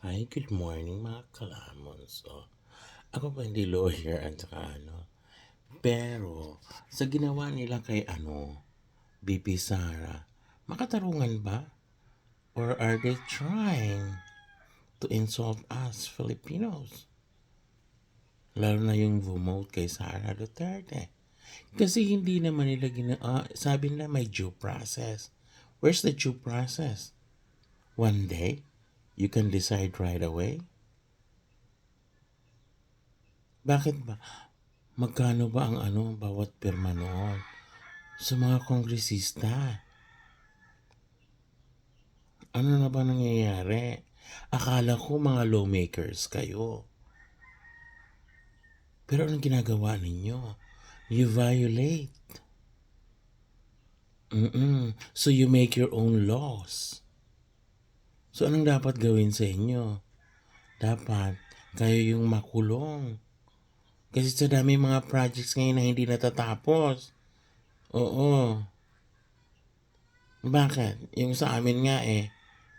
Hi, good morning mga kalamons. Ako pa hindi lawyer at saka Pero, sa ginawa nila kay BP Sara, makatarungan ba? Or are they trying to insult us Filipinos? Lalo na yung vote kay Sara Duterte. Kasi hindi naman nila sabi nila may due process. Where's the due process? One day, you can decide right away. Bakit ba? Magkano ba ang bawat pirma noon sa mga kongresista? Ano na ba nangyayari? Akala ko mga lawmakers kayo. Pero anong ginagawa ninyo? You violate. So you make your own laws. So anong dapat gawin sa inyo? Dapat kayo yung makulong. Kasi sa dami mga projects ngayon na hindi natatapos. Oo. Bakit? Yung sa amin nga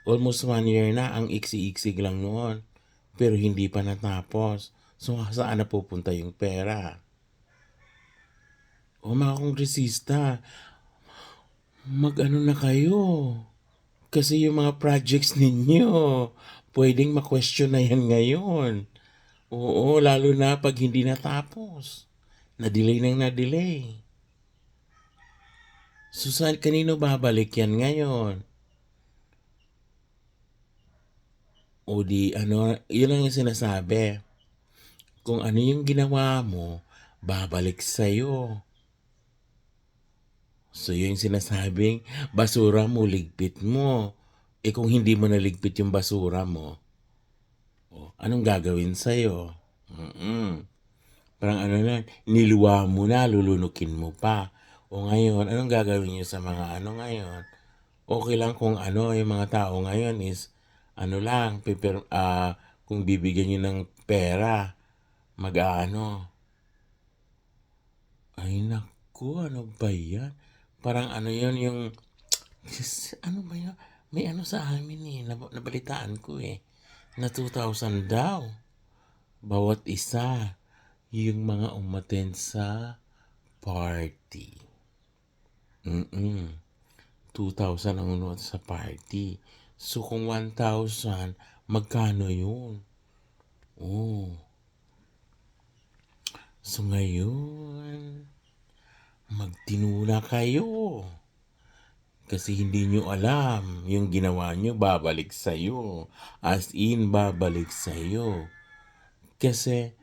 almost 1 year na, ang iksig-iksig lang noon. Pero hindi pa natapos. So saan na pupunta yung pera? O mga kongresista, mag-ano na kayo. Kasi yung mga projects ninyo, pwedeng ma-question na yan ngayon. Oo, lalo na pag hindi natapos. Na-delay nang na-delay. So saan kanino babalik yan ngayon? O di yun lang yung sinasabi. Kung ano yung ginawa mo, babalik sa'yo. So yung sinasabing, basura mo, ligpit mo. Kung hindi mo naligpit yung basura mo, anong gagawin sa'yo? Parang niluwa mo na, lulunukin mo pa. O ngayon, anong gagawin nyo sa mga ngayon? Okay lang kung yung mga tao ngayon is, lang, kung bibigyan nyo ng pera, ay naku, ano ba yan? Parang yun yung, ano ba yan? May sa amin nabalitaan ko na 2,000 daw. Bawat isa, yung mga umattend sa party. 2,000 ang unuot sa party. So kung 1,000, magkano yun? Oh. So ngayon, magtinuna kayo. Kasi hindi nyo alam, yung ginawa nyo babalik sa'yo. As in, babalik sa'yo. Kasi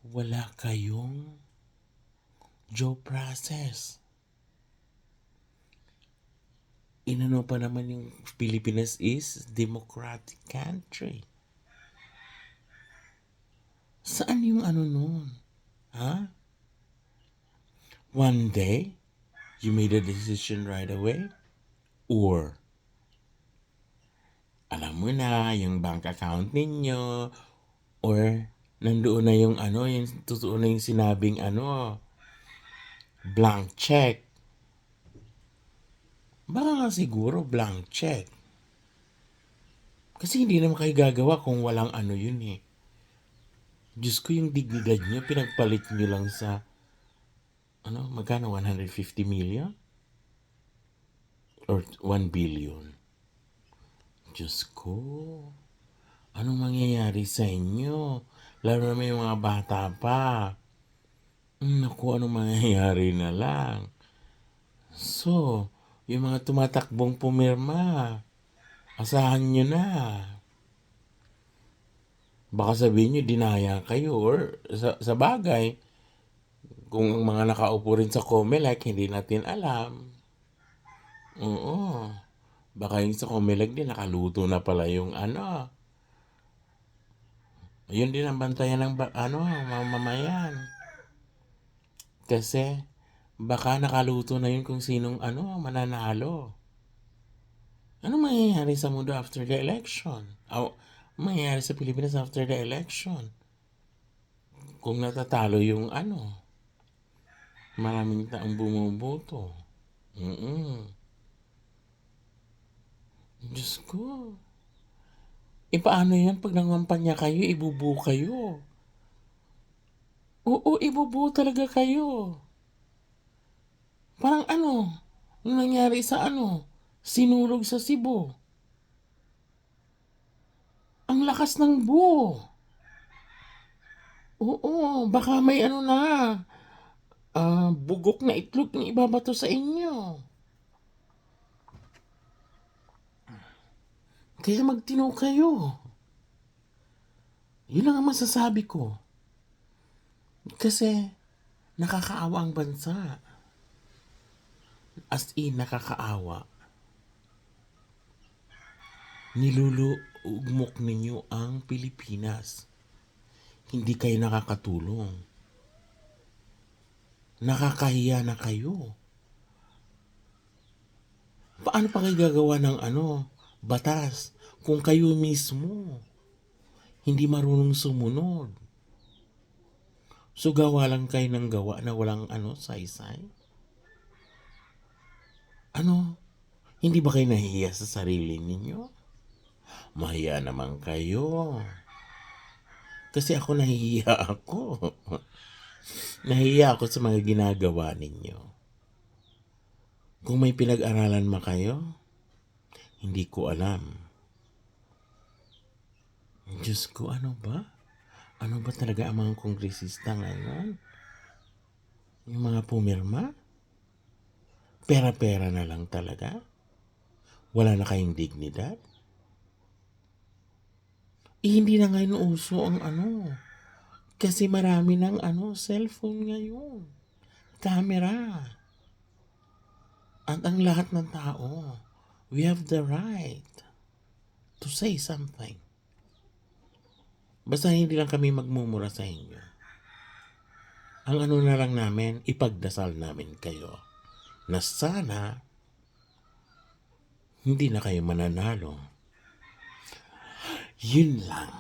wala kayong due process. Inano pa naman yung Pilipinas is democratic country. Saan yung nun? Ha? One day, you made a decision right away? Or, alam mo na, yung bank account ninyo, or, nandoon na yung yung totoo na yung sinabing blank check. Baka nga siguro blank check. Kasi hindi naman kayo gagawa kung walang yun Diyos ko, yung dignidad niyo, pinagpalit niyo lang sa, magkano, 150 million? Or 1 billion? Diyos ko, anong mangyayari sa inyo? Lalo na may mga bata pa. Naku, anong mangyayari na lang? So, yung mga tumatakbong pumirma, asahan nyo na. Baka sabihin nyo, dinaya kayo. Or sa bagay, kung ang mga nakaupo rin sa Comelec, hindi natin alam. Oo. Baka yung sa Comelec din, nakaluto na pala yung Yun din ang bantayan ng mamamayan. Kasi, baka nakaluto na yun kung sinong mananalo. Ano mangyayari sa mundo after the election? Mangyayari sa Pilipinas after the election? Kung natatalo yung maraming taong bumuboto. Diyos ko. Paano yan 'pag nangampanya kayo, ibubuo kayo? Oo, ibubuo talaga kayo. Parang ano, yung nangyari sa ano, Sinulog sa Cebu. Ang lakas ng buo. Oo, baka may ano na, bugok na itlog na ibabato sa inyo. Kaya magtino kayo. Yun lang ang masasabi ko. Kasi nakakaawa ang bansa. As in, nakakaawa. Niluluugmok ninyo ang Pilipinas. Hindi kayo nakakatulong. Nakakahiya na kayo. Paano pa kayo gagawa ng batas kung kayo mismo hindi marunong sumunod? So gawa lang kayo ng gawa na walang saysay? Hindi ba kayo nahihiya sa sarili ninyo? Mahiya naman kayo. Kasi ako nahihiya ako. Nahihiya ako sa mga ginagawa ninyo. Kung may pinag-aralan ma kayo, hindi ko alam. Diyos ko, ano ba? Ano ba talaga ang mga kongresista ngayon? Yung mga pumirma? Pera-pera na lang talaga? Wala na kayong dignidad? Hindi na ngayon uso ang kasi marami ng cellphone ngayon. Camera. At ang lahat ng tao, we have the right to say something. Basta hindi lang kami magmumura sa inyo. Ang na lang namin, ipagdasal namin kayo na sana hindi na kayo mananalo. Yun lang.